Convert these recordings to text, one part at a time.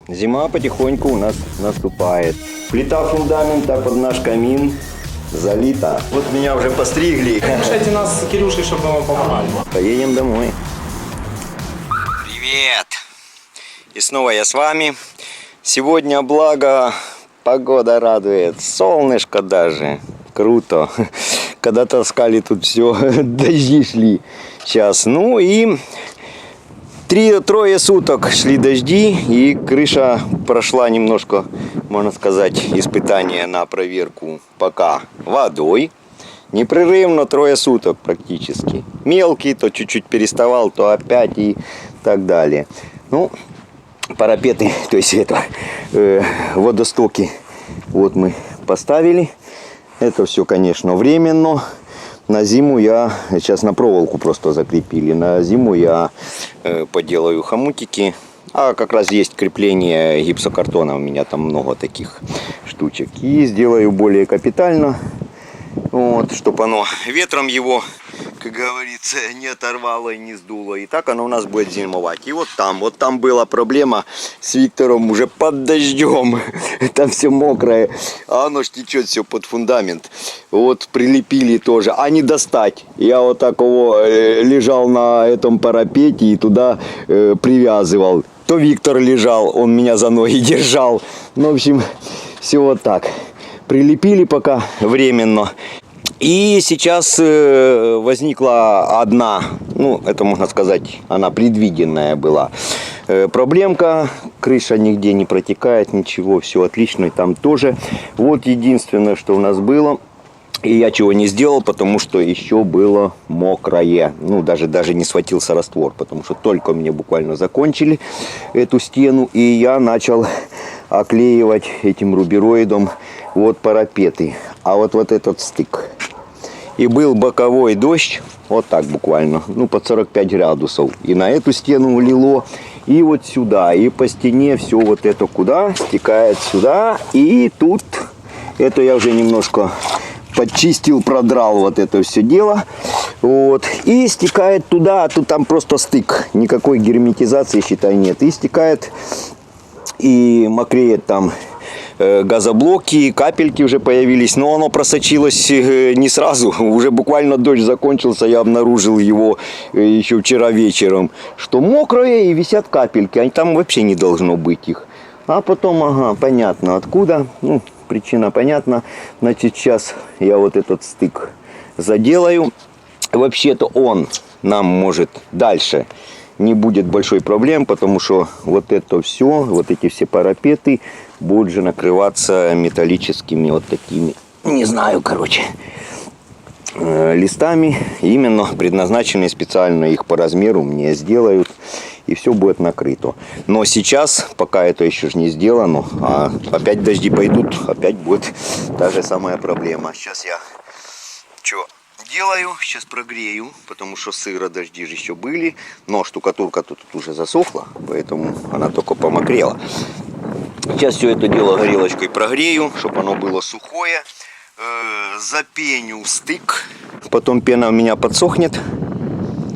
Зима потихоньку у нас наступает. Плита фундамента под наш камин залита. Вот меня уже постригли. Приглашайте нас с Кирюшей, чтобы мы вам помогали. Поедем домой. Привет! И снова я с вами. Сегодня, благо, погода радует. Солнышко даже. Круто. Когда таскали тут все, дожди шли. Сейчас. Ну и... Трое суток шли дожди, и крыша прошла немножко, можно сказать, испытание на проверку пока водой. Непрерывно 3 суток практически. Мелкий, то чуть-чуть переставал, то опять и так далее. Ну, парапеты, то есть это, водостоки, вот мы поставили. Это все, конечно, временно. На зиму я, сейчас на проволоку просто закрепили, на зиму я поделаю хомутики. А как раз есть крепление гипсокартона, у меня там много таких штучек. И сделаю более капитально, вот, чтобы оно ветром его, как говорится, не оторвало и не сдуло. И так оно у нас будет зимовать. И вот там была проблема с Виктором уже под дождем. Там все мокрое, а оно ж течет все под фундамент. Вот прилепили тоже, а не достать. Я вот так лежал на этом парапете и туда привязывал. То Виктор лежал, он меня за ноги держал. Ну, в общем, все вот так. Прилепили пока временно. И сейчас возникла одна, ну, это можно сказать, она предвиденная была проблемка. Крыша нигде не протекает, ничего, все отлично. И там тоже. Вот единственное, что у нас было. И я чего не сделал, потому что еще было мокрое. Ну, даже не схватился раствор, потому что только мне буквально закончили эту стену. И я начал оклеивать этим рубероидом вот парапеты. А вот этот стык. И был боковой дождь, вот так буквально, ну, под 45 градусов. И на эту стену лило, и вот сюда. И по стене все вот это куда? Стекает сюда. И тут, это я уже немножко подчистил, продрал вот это все дело. Вот. И стекает туда, а тут там просто стык. Никакой герметизации, считай, нет. И стекает, и мокреет там газоблоки, капельки уже появились, но оно просочилось не сразу, уже буквально дождь закончился, я обнаружил его еще вчера вечером, что мокрое и висят капельки, а там вообще не должно быть их. А потом, ага, понятно откуда, ну, причина понятна, значит, сейчас я вот этот стык заделаю. Вообще-то он нам может дальше не будет большой проблем, потому что вот это все, вот эти все парапеты будут же накрываться металлическими вот такими, не знаю, короче, листами, именно предназначенные специально, их по размеру мне сделают, и все будет накрыто. Но сейчас, пока это еще не сделано, а опять дожди пойдут, опять будет та же самая проблема. Сейчас я что делаю, сейчас прогрею, потому что сыро, дожди же еще были, но штукатурка тут уже засохла, поэтому она только помокрела. Сейчас все это дело горелочкой прогрею, чтобы оно было сухое. Запеню стык, потом пена у меня подсохнет,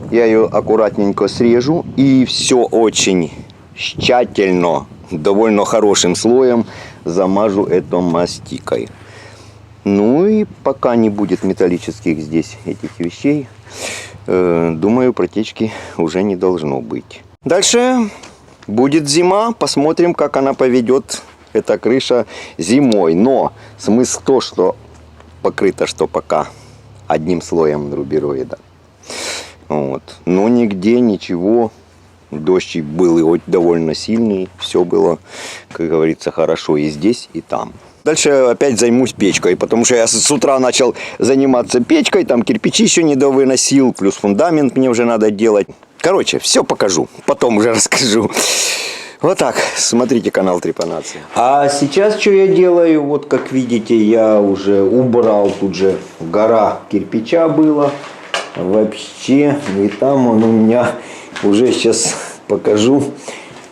я ее аккуратненько срежу и все очень тщательно, довольно хорошим слоем замажу это мастикой. Ну и пока не будет металлических здесь этих вещей, думаю, протечки уже не должно быть. Дальше будет зима, посмотрим, как она поведет, эта крыша, зимой. Но смысл то, что покрыто, что пока одним слоем рубероида. Вот. Но нигде ничего, дождь был и довольно сильный, все было, как говорится, хорошо и здесь, и там. Дальше опять займусь печкой, потому что я с утра начал заниматься печкой, там кирпичи еще не довыносил, плюс фундамент мне уже надо делать. Короче, все покажу, потом уже расскажу. Вот так, смотрите канал Трепанация. А сейчас что я делаю, вот как видите, я уже убрал, тут же гора кирпича была. Вообще, и там он у меня, уже сейчас покажу,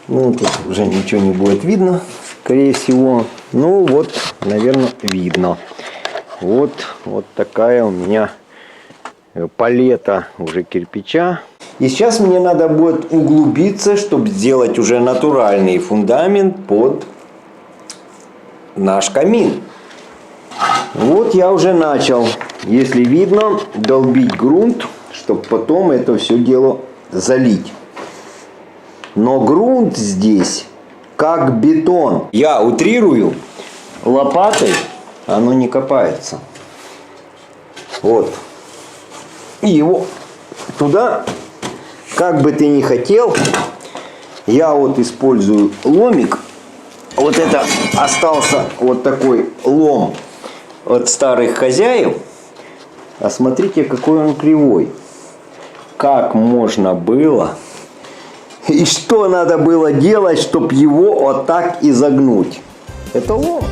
ну тут уже ничего не будет видно, скорее всего. Ну вот, наверное, видно. Вот такая у меня палета уже кирпича. И сейчас мне надо будет углубиться, чтобы сделать уже натуральный фундамент под наш камин. Вот я уже начал, если видно, долбить грунт, чтобы потом это все дело залить. Но грунт здесь как бетон. Я утрирую, лопатой оно не копается. Вот. И его туда, как бы ты ни хотел, я вот использую ломик. Вот это остался вот такой лом от старых хозяев. А смотрите, какой он кривой. Как можно было и что надо было делать, чтобы его вот так изогнуть. Это лом.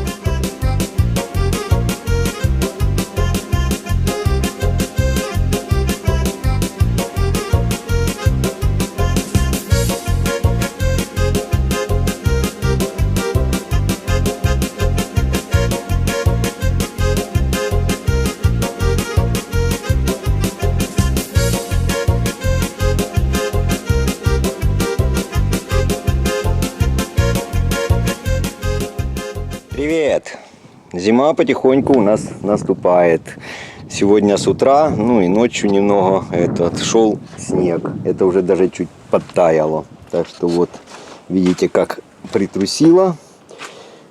Привет! Зима потихоньку у нас наступает. Сегодня с утра, ну и ночью немного шел снег. Это уже даже чуть подтаяло. Так что вот, видите, как притрусило.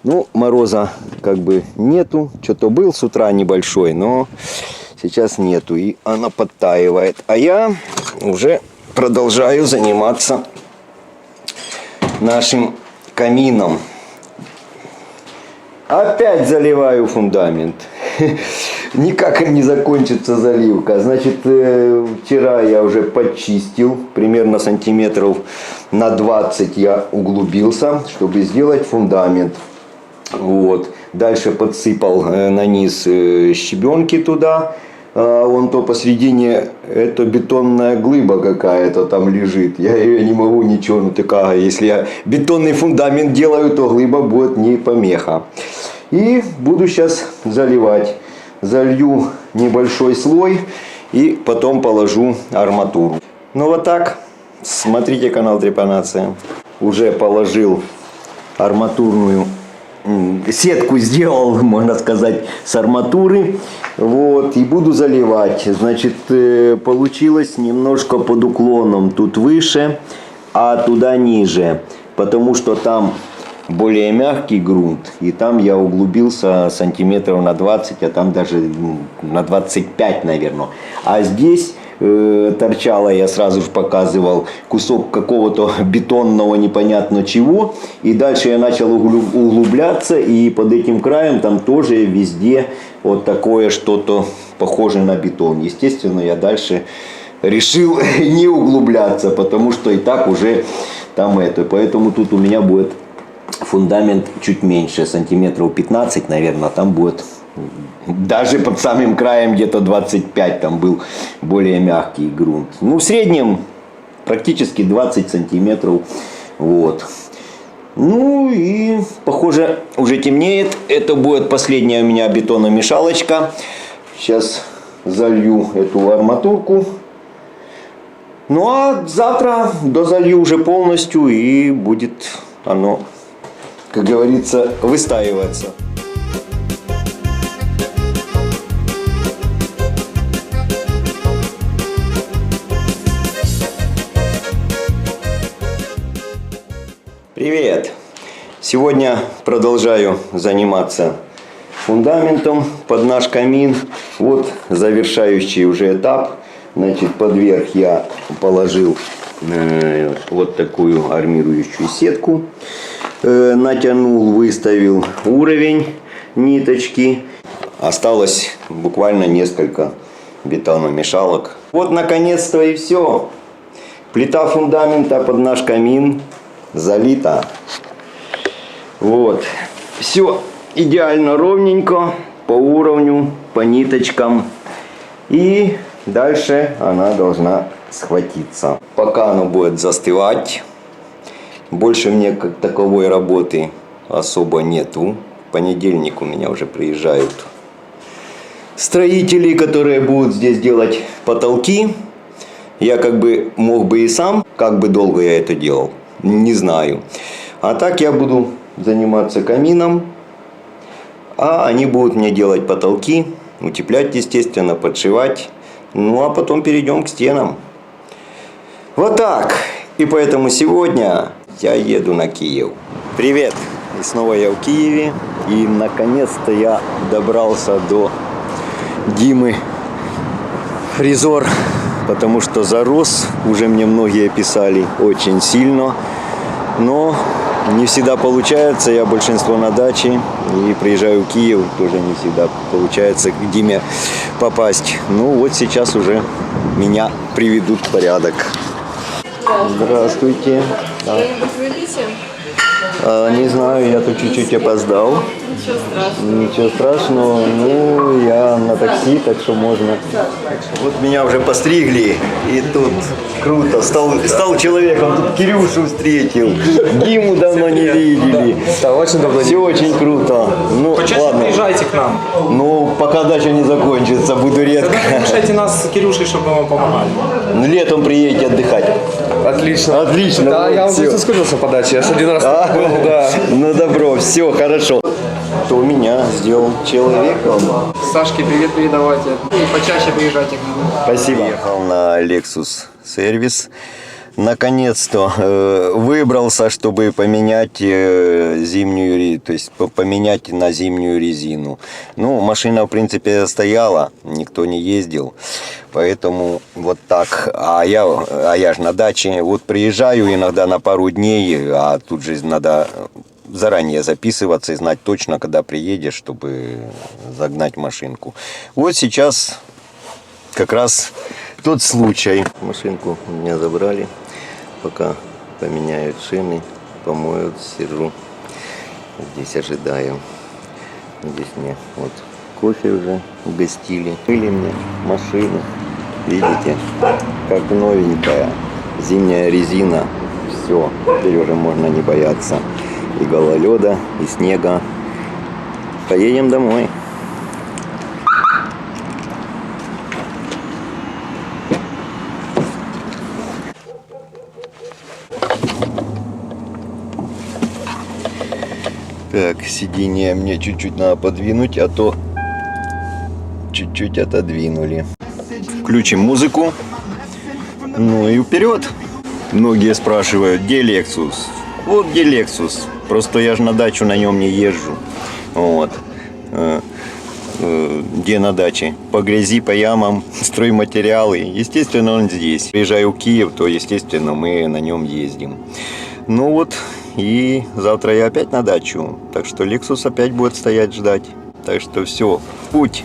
Ну, мороза как бы нету. Что-то был с утра небольшой, но сейчас нету. И она подтаивает. А я уже продолжаю заниматься нашим камином. Опять заливаю фундамент. Никак не закончится заливка. Значит, вчера я уже почистил. Примерно сантиметров на 20 я углубился, чтобы сделать фундамент. Вот. Дальше подсыпал на низ щебенки туда. Вон то посередине, это бетонная глыба какая-то там лежит. Я ее не могу ничего натыкать. Если я бетонный фундамент делаю, то глыба будет не помеха. И буду сейчас заливать. Залью небольшой слой и потом положу арматуру. Ну вот так. Смотрите канал Трепанация. Уже положил арматурную сетку, сделал, можно сказать, с арматуры. Вот, и буду заливать. Значит, получилось немножко под уклоном. Тут выше, а туда ниже. Потому что там более мягкий грунт. И там я углубился сантиметров на 20, а там даже на 25, наверное. А здесь торчало, я сразу же показывал, кусок какого-то бетонного непонятно чего. И дальше я начал углубляться, и под этим краем там тоже везде вот такое что-то похоже на бетон. Естественно, я дальше решил не углубляться, потому что и так уже там это. Поэтому тут у меня будет фундамент чуть меньше, сантиметров 15, наверное, там будет. Даже под самым краем где-то 25 там был более мягкий грунт. Ну, в среднем практически 20 сантиметров. Вот. Ну и, похоже, уже темнеет. Это будет последняя у меня бетономешалочка. Сейчас залью эту арматурку. Ну а завтра дозалью уже полностью, и будет оно, как говорится, выстаиваться. Привет! Сегодня продолжаю заниматься фундаментом под наш камин. Вот завершающий уже этап. Значит, под верх я положил вот такую армирующую сетку. Натянул, выставил уровень ниточки. Осталось буквально несколько бетономешалок. Вот наконец-то и все. Плита фундамента под наш камин залита. Вот. Все идеально ровненько, по уровню, по ниточкам. И дальше она должна схватиться. Пока она будет застывать, больше мне как таковой работы особо нету. В понедельник у меня уже приезжают строители, которые будут здесь делать потолки. Я как бы мог бы и сам, как бы долго я это делал, не знаю. А так я буду заниматься камином, а они будут мне делать потолки, утеплять, естественно, подшивать. Ну, а потом перейдем к стенам. Вот так. И поэтому сегодня я еду на Киев. Привет! И снова я в Киеве. И наконец-то я добрался до Димы Фрезер. Потому что зарос, уже мне многие писали, очень сильно. Но не всегда получается. Я большинство на даче. И приезжаю в Киев, тоже не всегда получается к Диме попасть. Ну вот сейчас уже меня приведут в порядок. Здравствуйте. Что-нибудь выбите? Не знаю, я тут чуть-чуть опоздал. Ничего страшного. Ничего страшного. Ну, я на такси, так что можно. Вот меня уже постригли. И тут круто. Стал человеком. Тут Кирюшу встретил. Диму давно не видели. Да, очень давно. Все очень круто. Ну, Почаще ладно. приезжайте к нам. Ну, пока дача не закончится, буду редко. Приглашайте нас с Кирюшей, чтобы мы вам помогали. Ну, летом приедете отдыхать. Отлично. Отлично. Да, вот, я уже всё. соскучился по даче. Я ж один раз был, да. Ну, добро, все, хорошо. Кто меня сделал человеком? Сашке привет передавайте. И почаще приезжайте к нам. Спасибо. Ехал на Lexus сервис. Наконец-то выбрался, чтобы поменять зимнюю, то есть поменять на зимнюю резину. Ну, машина, в принципе, стояла, никто не ездил, поэтому вот так. А я ж на даче, вот приезжаю иногда на пару дней, а тут же надо заранее записываться и знать точно, когда приедешь, чтобы загнать машинку. Вот сейчас как раз тот случай. Машинку у меня забрали, пока поменяют шины, помоют, сижу здесь, ожидаю. Здесь мне вот кофе уже угостили. Мыли мне машину, видите, как новенькая, зимняя резина. Все, теперь уже можно не бояться и гололеда, и снега. Поедем домой. Так, сиденье мне чуть-чуть надо подвинуть, а то чуть-чуть отодвинули. Включим музыку. Ну и вперед. Многие спрашивают, где Lexus? Вот где Lexus. Просто я же на дачу на нем не езжу. Вот. Где на даче? По грязи, по ямам, стройматериалы. Естественно, он здесь. Приезжаю в Киев, то, естественно, мы на нем ездим. Ну вот, и завтра я опять на дачу. Так что Lexus опять будет стоять ждать. Так что все, в путь.